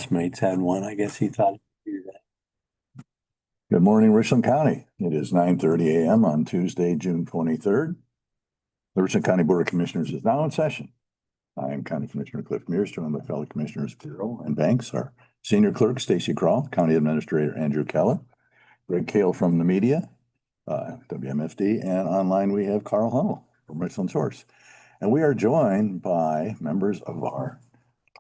Mates had one. I guess he thought he'd do that. Good morning, Richland County. It is 9:30 a.m. on Tuesday, June 23rd. The Richland County Board of Commissioners is now in session. I am County Commissioner Cliff Mears, joined by fellow Commissioners Bureau and Banks, our Senior Clerk Stacy Crawl, County Administrator Andrew Keller, Greg Kale from the media, WMFD, and online we have Carl Hummel from Richland Source. And we are joined by members of our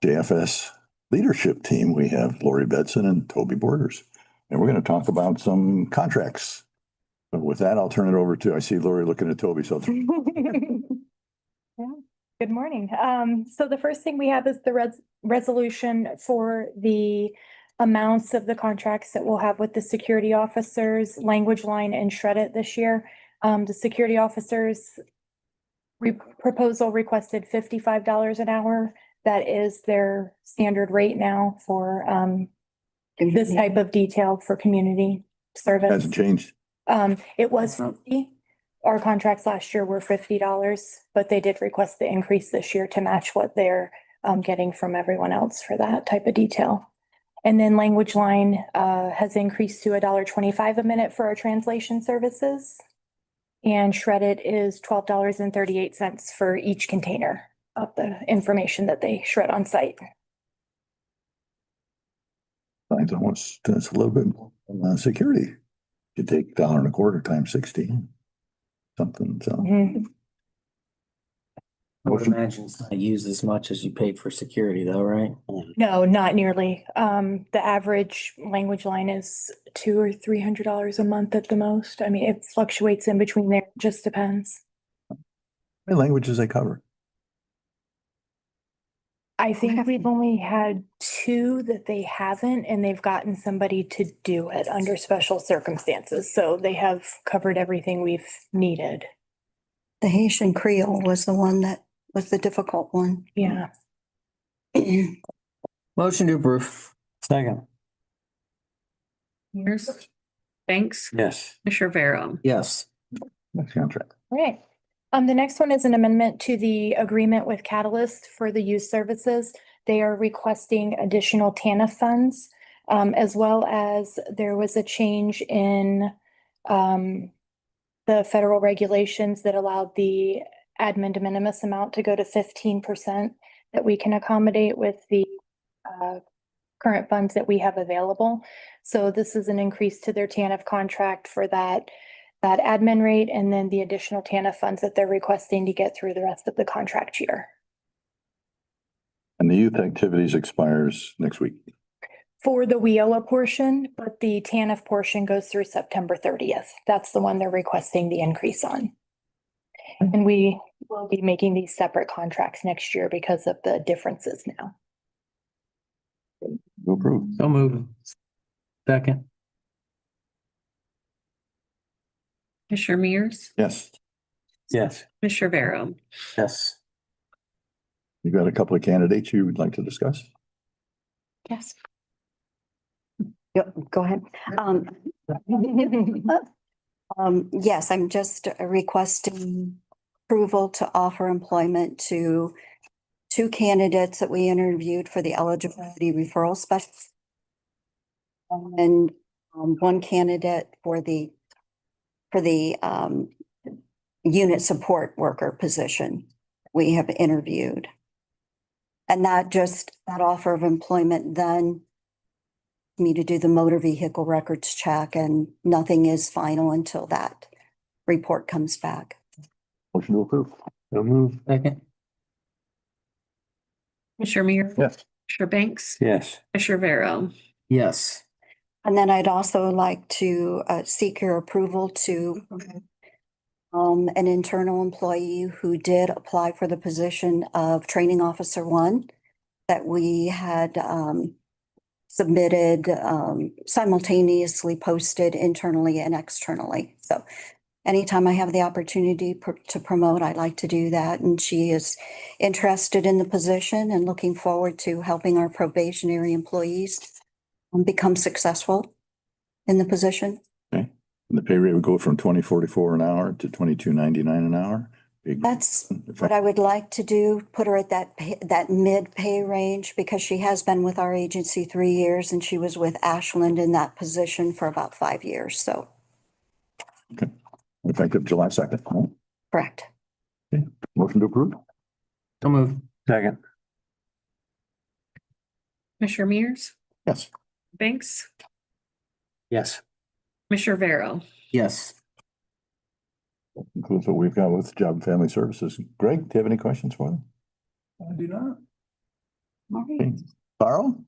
JFS leadership team. We have Lori Bedson and Toby Borders, and we're going to talk about some contracts. But with that, I'll turn it over to, I see Lori looking at Toby, so. Yeah. Good morning. So the first thing we have is the resolution for the amounts of the contracts that we'll have with the security officers, Language Line and Shred It this year. The security officers proposal requested $55 an hour. That is their standard rate now for this type of detail for community service. Hasn't changed. It was 50. Our contracts last year were $50, but they did request the increase this year to match what they're getting from everyone else for that type of detail. And then Language Line has increased to $1.25 a minute for our translation services. And Shred It is $12.38 for each container of the information that they shred on site. That's a little bit more than security. You take $1.25 times 16, something, so. Mhm. I would imagine it's not used as much as you paid for security though, right? No, not nearly. The average Language Line is $200 or $300 a month at the most. I mean, it fluctuates in between there, just depends. How many languages they cover? I think we've only had 2 that they haven't, and they've gotten somebody to do it under special circumstances. So they have covered everything we've needed. The Haitian Creole was the one that was the difficult one. Yeah. Motion to approve. Second. Mears, Banks, Yes. Commissioner Vero. Yes. Next contract. All right. The next one is an amendment to the agreement with Catalyst for the youth services. They are requesting additional TANF funds, as well as there was a change in the federal regulations that allowed the admin de minimis amount to go to 15% that we can accommodate with the current funds that we have available. So this is an increase to their TANF contract for that admin rate, and then the additional TANF funds that they're requesting to get through the rest of the contract year. And the youth activities expires next week. For the WIOA portion, but the TANF portion goes through September 30th. That's the one they're requesting the increase on. And we will be making these separate contracts next year because of the differences now. Go approve. So move. Second. Commissioner Mears, Yes. Yes. Commissioner Vero. Yes. You got a couple of candidates you would like to discuss? Yes. Yep, go ahead. Yes, I'm just requesting approval to offer employment to 2 candidates that we interviewed for the eligibility referral specialist. And 1 candidate for the unit support worker position we have interviewed. And that offer of employment then me to do the motor vehicle records check, and nothing is final until that report comes back. Motion to approve. So move. Second. Commissioner Mears. Yes. Commissioner Banks, Yes. Commissioner Vero. Yes. And then I'd also like to seek your approval to an internal employee who did apply for the position of Training Officer 1 that we had submitted, simultaneously posted internally and externally. So anytime I have the opportunity to promote, I'd like to do that. And she is interested in the position and looking forward to helping our probationary employees become successful in the position. Okay. And the pay rate would go from $20.44 an hour to $22.99 an hour. That's what I would like to do, put her at that mid-pay range because she has been with our agency 3 years and she was with Ashland in that position for about 5 years. So, Effective July 2nd. correct. Motion to approve? So move. Second. Commissioner Mears, Yes. Banks, Yes. Commissioner Vero. Yes. Includes what we've got with Job and Family Services. Greg, do you have any questions for them? I do not. All right. Carl?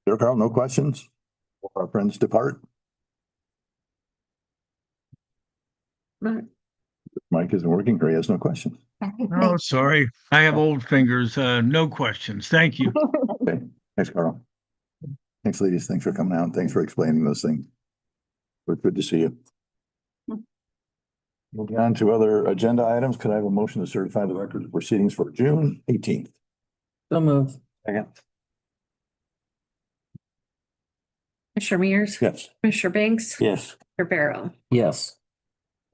There, Carl, no questions? Our friends depart. Mike isn't working, or he has no questions. All right, Oh, thank- sorry. I have old fingers. No questions. Thank you. Okay, thanks, Carl. Thanks, ladies. Thanks for coming out. Thanks for explaining those things. It's good to see you. Moving on to other agenda items, could I have a motion to certify the record of proceedings for June 18th? So move. Second. Commissioner Mears, Yes. Commissioner Banks, Yes. Commissioner Vero. Yes.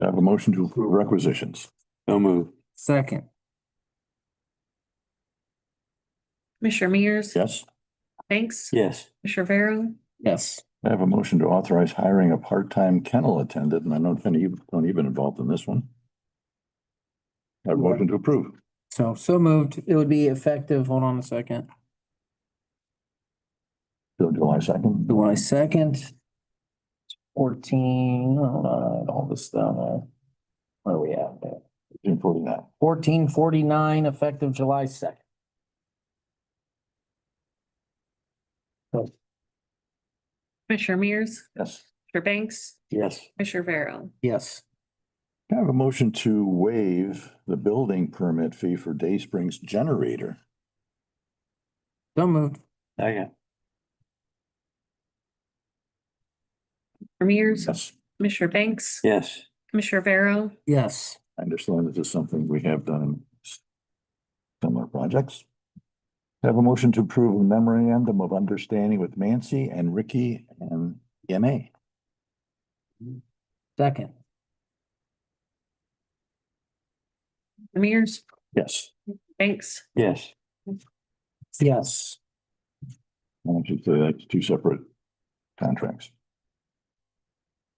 I have a motion to approve requisitions. So move. Second. Commissioner Mears. Yes. Banks, Yes. Commissioner Vero. Yes. I have a motion to authorize hiring a part-time kennel attendant, and I know Penny, you don't even involved in this one. I have a motion to approve. So moved. It would be effective, hold on a second. Till July 2nd. July 2nd. 14, all this stuff. Where are we at there? 1449. 1449 effective July 2nd. Commissioner Mears, Yes. Commissioner Banks, Yes. Commissioner Vero. Yes. I have a motion to waive the building permit fee for Day Springs generator. So moved. Second. Commissioner Mears, Yes. Commissioner Banks, Yes. Commissioner Vero. Yes. I understand this is something we have done in similar projects. I have a motion to approve a memorandum of understanding with Nancy and Ricky and EMA. Second. Mears, Yes. Banks, Yes. Yes. I should say that's two separate contracts.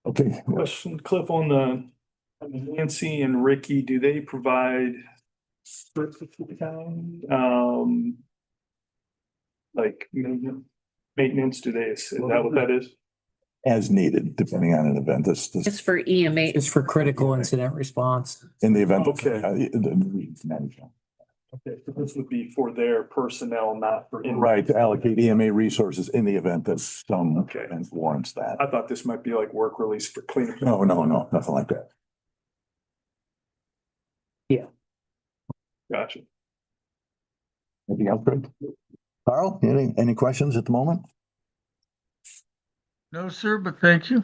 Okay, Question, Cliff, on the Nancy and Ricky, do they provide services to the town? Like maintenance, do they, is that what that is? as needed, depending on an event. This it's for EMA. It's for critical incident response. in the event. Okay. Management. Okay, so this would be for their personnel, not for. Right, to allocate EMA resources in the event that some Okay. event warrants that. I thought this might be like work release for cleanup. No, nothing like that. Gotcha. Anything else, Greg? Carl, any questions at the moment? No, sir, but thank you.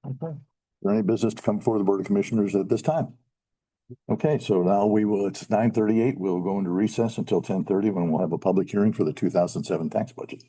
Okay. Is there any business to come before the Board of Commissioners at this time? Okay, so now it's 9:38. We'll go into recess until 10:30 when we'll have a public hearing for the 2007 tax budget.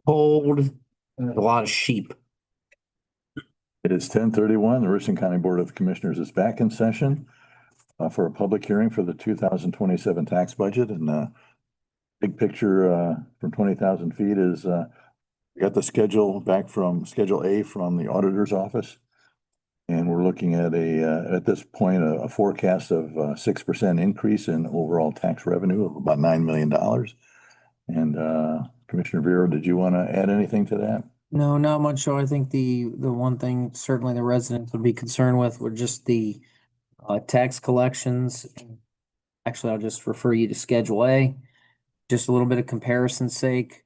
cold, there's a lot of sheep. It is 10:31. The Richland County Board of Commissioners is back in session for a public hearing for the 2027 tax budget. And big picture from 20,000 feet is we got the schedule back from Schedule A from the auditor's office. And we're looking at at this point, a forecast of 6% increase in overall tax revenue of about $9 million. And Commissioner Vero, did you want to add anything to that? No, not much. So I think the one thing certainly the residents would be concerned with were just the tax collections. Actually, I'll just refer you to Schedule A, just a little bit of comparison's sake.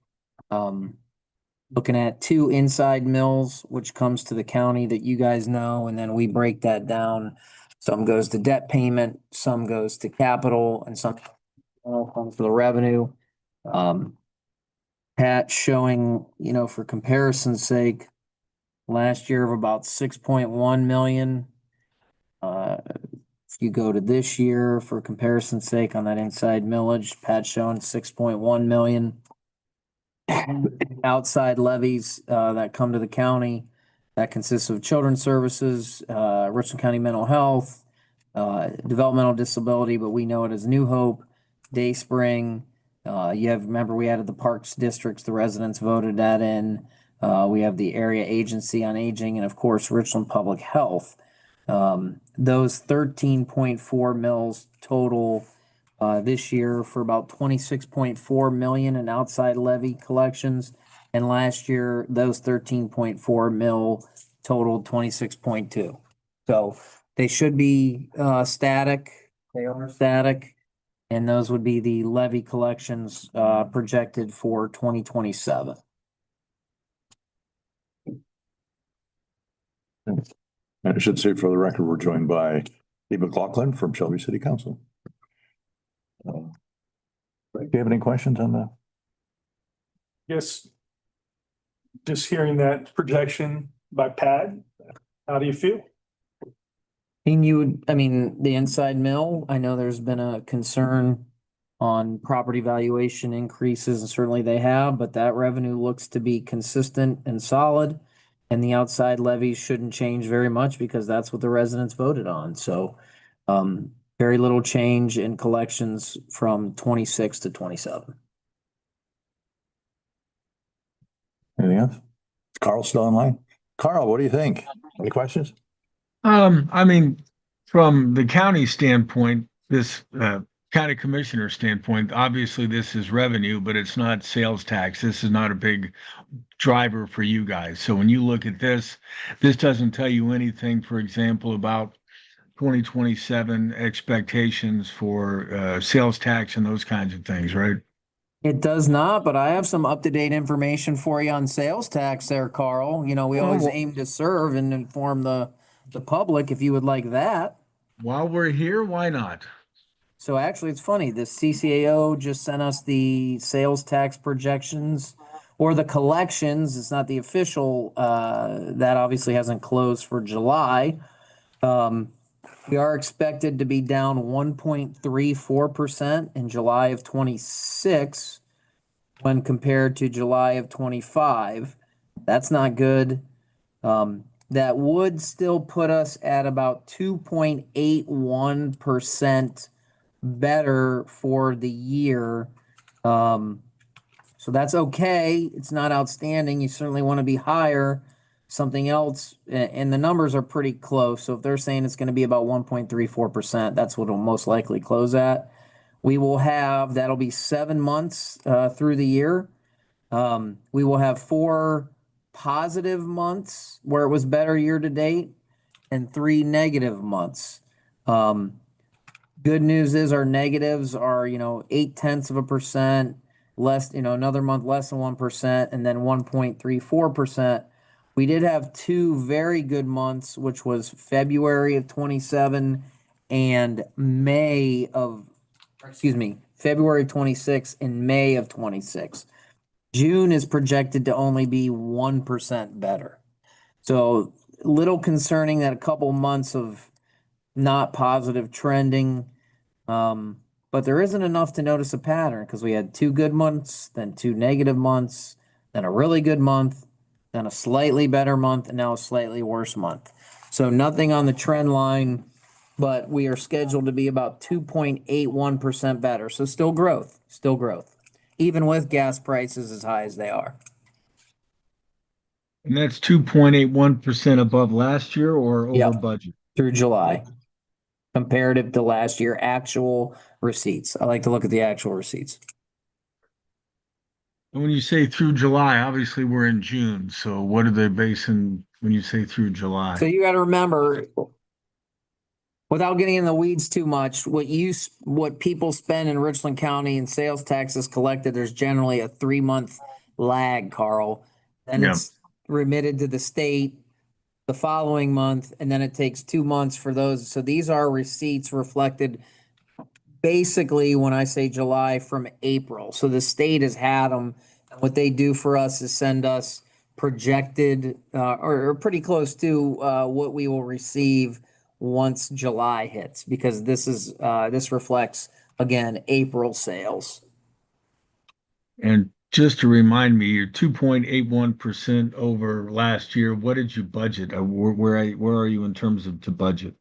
Looking at 2 inside mills, which comes to the county that you guys know, and then we break that down. Some goes to debt payment, some goes to capital, and some comes to the revenue. Pat showing, for comparison's sake, last year of about 6.1 million. If you go to this year for comparison's sake on that inside millage, Pat showing 6.1 million. Outside levies that come to the county that consists of children's services, Richland County Mental Health, developmental disability, but we know it as New Hope, Dayspring. Remember we added the parks districts, the residents voted that in. We have the area agency on aging and of course Richland Public Health. Those 13.4 mills total this year for about 26.4 million in outside levy collections. And last year, those 13.4 mil totaled 26.2. So they should be static. They are static. And those would be the levy collections projected for 2027. I should say for the record, we're joined by Steve McLaughlin from Shelby City Council. Do you have any questions on that? Yes. Just hearing that projection by Pat, how do you feel? The inside mill, I know there's been a concern on property valuation increases, and certainly they have, but that revenue looks to be consistent and solid. And the outside levies shouldn't change very much because that's what the residents voted on. So, very little change in collections from 26 to 27. Anything else? Is Carl still online? Carl, what do you think? Any questions? From the county standpoint, this county commissioner standpoint, obviously this is revenue, but it's not sales tax. This is not a big driver for you guys. So when you look at this doesn't tell you anything, for example, about 2027 expectations for sales tax and those kinds of things, right? It does not, but I have some up-to-date information for you on sales tax there, Carl. We always aim to serve and inform the public if you would like that. While we're here, why not? So actually, it's funny. The CCAO just sent us the sales tax projections or the collections. It's not the official. That obviously hasn't closed for July. We are expected to be down 1.34% in July of 26 when compared to July of 25. That's not good. That would still put us at about 2.81% better for the year. So that's okay. It's not outstanding. You certainly want to be higher. Something else, and the numbers are pretty close. So if they're saying it's going to be about 1.34%, that's what it'll most likely close at. That'll be 7 months through the year. We will have 4 positive months where it was better year to date and 3 negative months. Good news is our negatives are, 0.8%, less, another month less than 1%, and then 1.34%. We did have 2 very good months, which was February of 27 and February 26 and May of 26. June is projected to only be 1% better. So a little concerning that a couple months of not positive trending, but there isn't enough to notice a pattern because we had 2 good months, then 2 negative months, then a really good month, then a slightly better month, and now a slightly worse month. So nothing on the trend line, but we are scheduled to be about 2.81% better. So still growth, even with gas prices as high as they are. And that's 2.81% above last year or over Yep. budget? Through July, comparative to last year, actual receipts. I like to look at the actual receipts. And when you say through July, obviously we're in June, so what are they basing when you say through July? So you got to remember, without getting in the weeds too much, what people spend in Richland County in sales taxes collected, there's generally a 3-month lag, Carl. Then Yeah. it's remitted to the state the following month, and then it takes 2 months for those. So these are receipts reflected basically, when I say July, from April. So the state has had them. And what they do for us is send us projected, or pretty close to, what we will receive once July hits, because this reflects, again, April sales. And just to remind me, you're 2.81% over last year. What did you budget? Where are you in terms of to budget?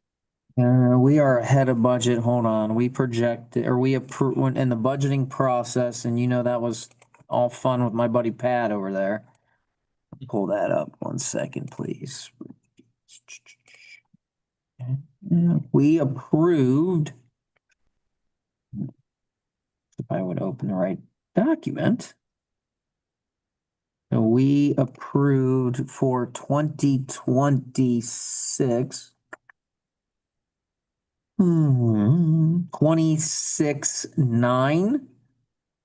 We are ahead of budget. Hold on. We projected, or we approved in the budgeting process, and that was all fun with my buddy Pat over there. Pull that up 1 second, please. We approved. If I would open the right document. So we approved for 2026. 26.9,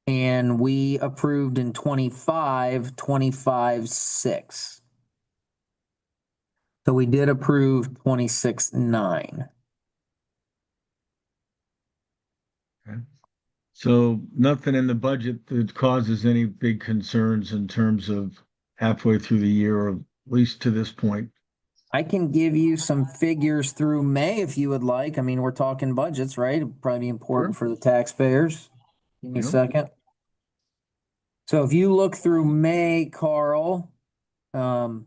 and we approved in 25.6. So we did approve 26.9. So nothing in the budget that causes any big concerns in terms of halfway through the year, or at least to this point. I can give you some figures through May if you would like. I mean, we're talking budgets, right? It'd probably be important for the taxpayers. Give me a Yeah. second. So if you look through May, Carl, and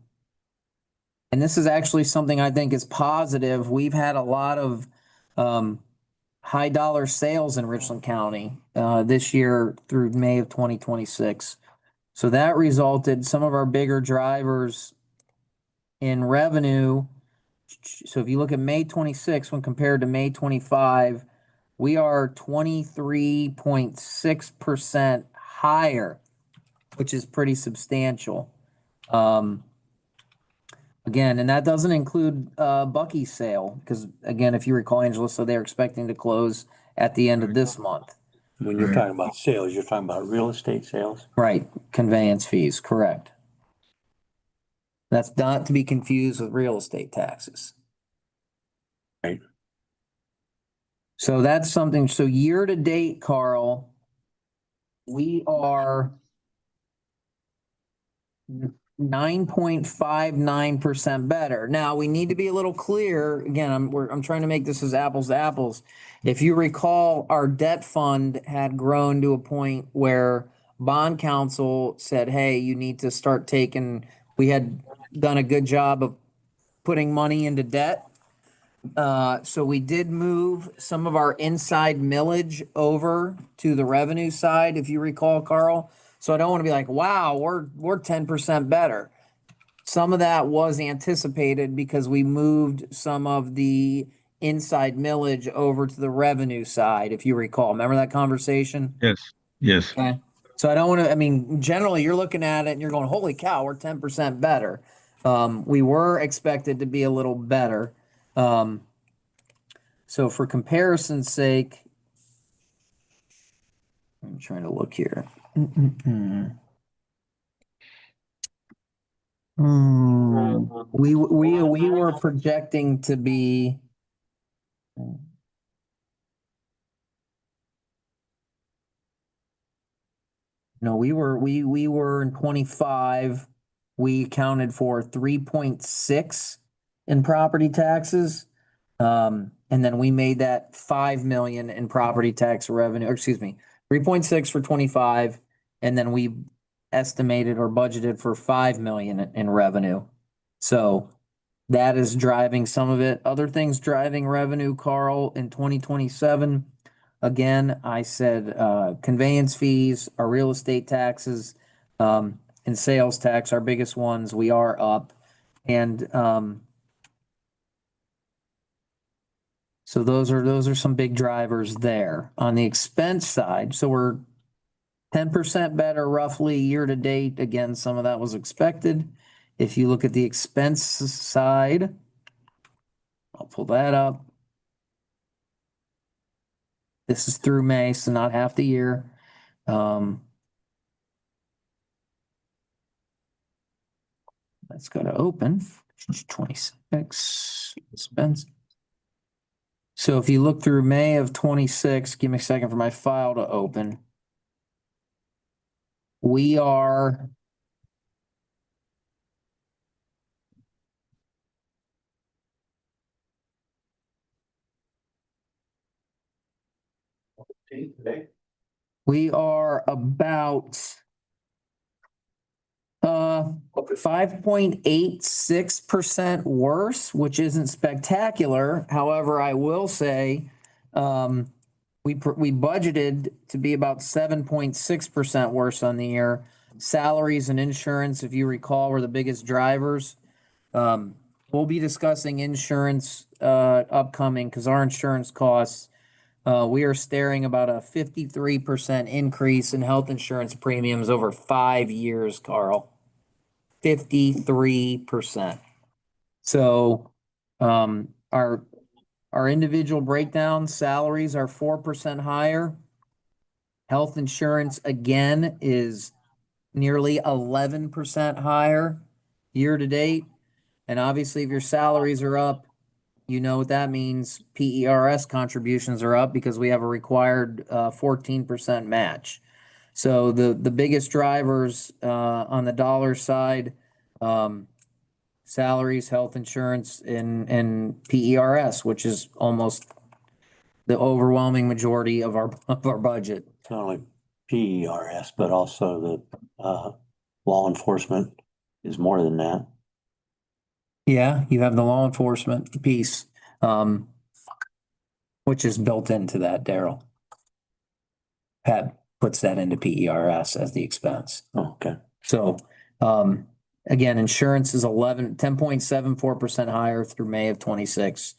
this is actually something I think is positive. We've had a lot of high dollar sales in Richland County this year through May of 2026. So that resulted some of our bigger drivers in revenue. So if you look at May 26 when compared to May 25, we are 23.6% higher, which is pretty substantial. Again, and that doesn't include Bucky's sale, because again, if you recall, Angela, so they're expecting to close at the end of this month. When you're talking about sales, you're talking about real estate sales? Right, conveyance fees, correct. That's not to be confused with real estate taxes. Right. So that's something, so year to date, Carl, we are 9.59% better. Now, we need to be a little clear. Again, I'm trying to make this as apples to apples. If you recall, our debt fund had grown to a point where bond counsel said, hey, you need to start we had done a good job of putting money into debt. So we did move some of our inside millage over to the revenue side, if you recall, Carl. So I don't want to be like, wow, we're 10% better. Some of that was anticipated because we moved some of the inside millage over to the revenue side, if you recall. Remember that conversation? Yes. Okay. So I don't want to, generally you're looking at it and you're going, holy cow, we're 10% better. We were expected to be a little better. So for comparison's sake, I'm trying to look here. We were projecting to be. No, we were in 25. We accounted for 3.6 in property taxes. And then we made that 5 million in property tax revenue, or excuse me, 3.6 for 25. And then we estimated or budgeted for 5 million in revenue. So that is driving some of it. Other things driving revenue, Carl, in 2027. Again, I said, conveyance fees, our real estate taxes, and sales tax, our biggest ones, we are up. And, so those are some big drivers there. On the expense side, so we're 10% better roughly year to date. Again, some of that was expected. If you look at the expense side, I'll pull that up. This is through May, so not half the year. Let's go to open, 26, expense. So if you look through May of 26, give me a second for my file to open. We are about 5.86% worse, which isn't spectacular. However, I will say, we budgeted to be about 7.6% worse on the year. Salaries and insurance, if you recall, were the biggest drivers. We'll be discussing insurance upcoming because our insurance costs, we are staring about a 53% increase in health insurance premiums over 5 years, Carl. 53%. So, our individual breakdown salaries are 4% higher. Health insurance again is nearly 11% higher year to date. And obviously, if your salaries are up, you know what that means. PERS contributions are up because we have a required 14% match. So the biggest drivers on the dollar side, salaries, health insurance, and PERS, which is almost the overwhelming majority of our budget. Not only PERS, but also the law enforcement is more than that. Yeah, you have the law enforcement piece, which is built into that, Daryl. Pat puts that into PERS as the expense. Oh, okay. So, again, insurance is 10.74% higher through May of 26,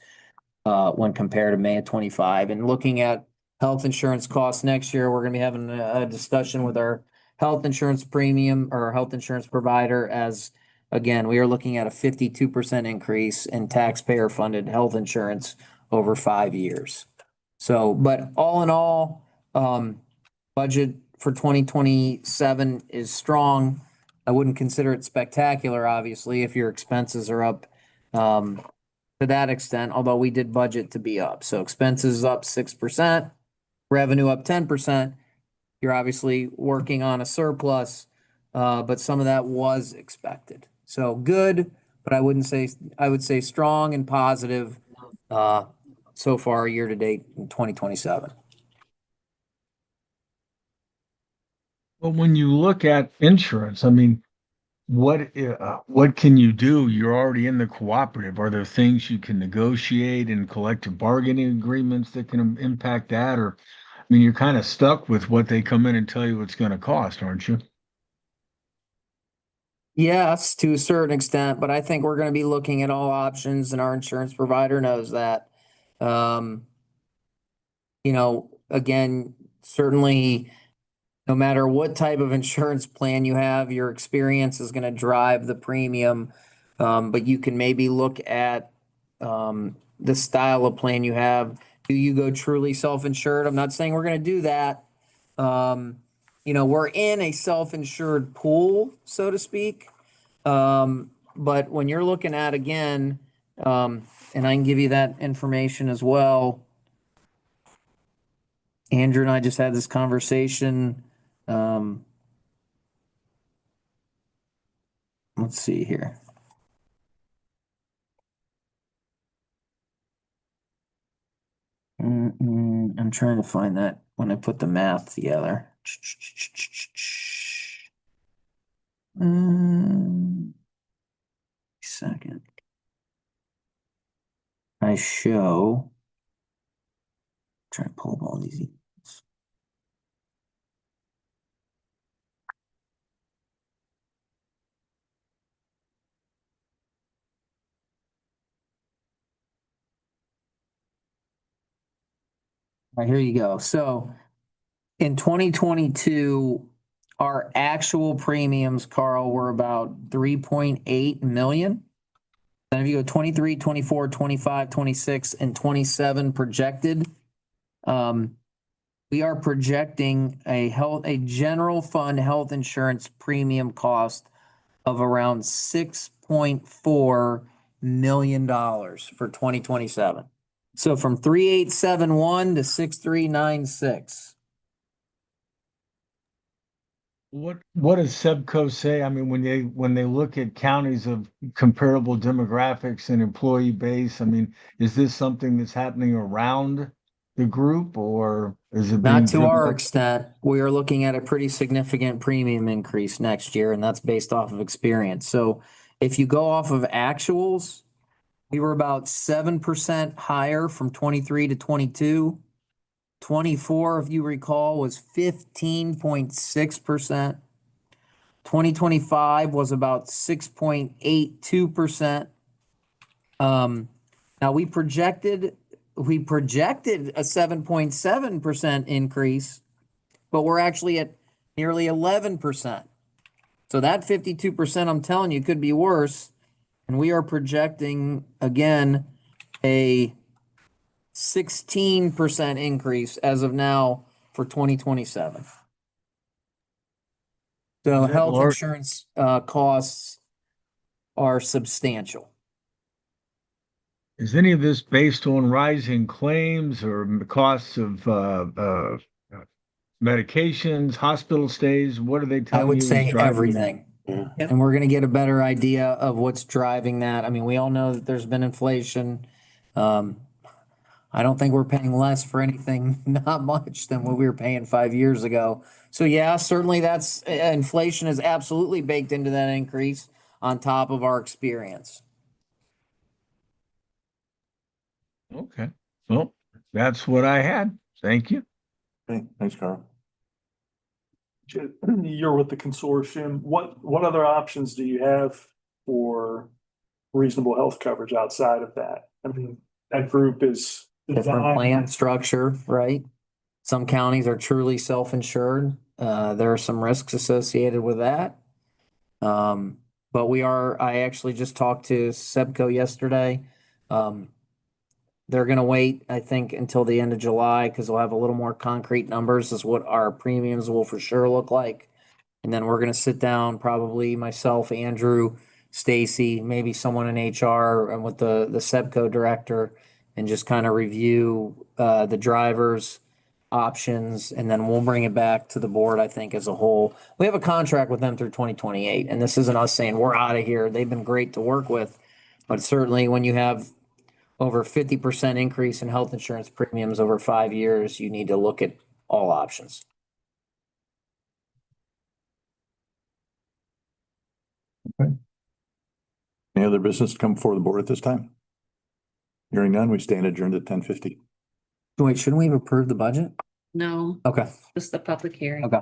when compared to May of 25. And looking at health insurance costs next year, we're gonna be having a discussion with our health insurance premium or health insurance provider as, again, we are looking at a 52% increase in taxpayer funded health insurance over 5 years. So, but all in all, budget for 2027 is strong. I wouldn't consider it spectacular, obviously, if your expenses are up to that extent, although we did budget to be up. So expenses up 6%, revenue up 10%. You're obviously working on a surplus, but some of that was expected. So good, but I would say strong and positive so far year to date in 2027. But when you look at insurance, I mean, what can you do? You're already in the cooperative. Are there things you can negotiate in collective bargaining agreements that can impact that? Or, I mean, you're kind of stuck with what they come in and tell you it's going to cost, aren't you? Yes, to a certain extent, but I think we're gonna be looking at all options and our insurance provider knows that. Again, certainly, no matter what type of insurance plan you have, your experience is gonna drive the premium. But you can maybe look at, the style of plan you have. Do you go truly self-insured? I'm not saying we're gonna do that. We're in a self-insured pool, so to speak. But when you're looking at, again, and I can give you that information as well. Andrew and I just had this conversation. Let's see here. I'm trying to find that when I put the math together. Second. I show. Try to pull up all these emails. All right, here you go. So in 2022, our actual premiums, Carl, were about 3.8 million. Then if you go 23, 24, 25, 26, and 27 projected, we are projecting a general fund health insurance premium cost of around $6.4 million for 2027. So from 3,871 to 6,396. What does Sebco say? I mean, when they look at counties of comparable demographics and employee base, I mean, is this something that's happening around the group, or is it being Not to driven our up? extent. We are looking at a pretty significant premium increase next year, and that's based off of experience. So if you go off of actuals, we were about 7% higher from 23 to 22. 24, if you recall, was 15.6%. 2025 was about 6.82%. Now we projected a 7.7% increase, but we're actually at nearly 11%. So that 52%, I'm telling you, could be worse. And we are projecting, again, a 16% increase as of now for 2027. So Is that health large? insurance costs are substantial. Is any of this based on rising claims or costs of medications, hospital stays? What are they I telling would you is say driving that? everything. Yeah. And we're gonna get a better idea of what's driving that. I mean, we all know that there's been inflation. I don't think we're paying less for anything, not much than what we were paying 5 years ago. So yeah, certainly that's, inflation is absolutely baked into that increase on top of our experience. Okay, well, that's what I had. Thank you. Okay, thanks, Carl. You're with the consortium. What other options do you have for reasonable health coverage outside of that? I mean, that group is Different designed- plan structure, right? Some counties are truly self-insured. There are some risks associated with that. But I actually just talked to Sebco yesterday. They're gonna wait, I think, until the end of July, because we'll have a little more concrete numbers as what our premiums will for sure look like. And then we're gonna sit down, probably myself, Andrew, Stacy, maybe someone in HR and with the Sebco director, and just kind of review the drivers' options, and then we'll bring it back to the board, I think, as a whole. We have a contract with them through 2028, and this isn't us saying we're out of here. They've been great to work with. But certainly when you have over 50% increase in health insurance premiums over 5 years, you need to look at all options. Any other business to come before the board at this time? Hearing none, we stand adjourned at 10:50. Wait, shouldn't we have approved the budget? No, Okay, just the public hearing. okay.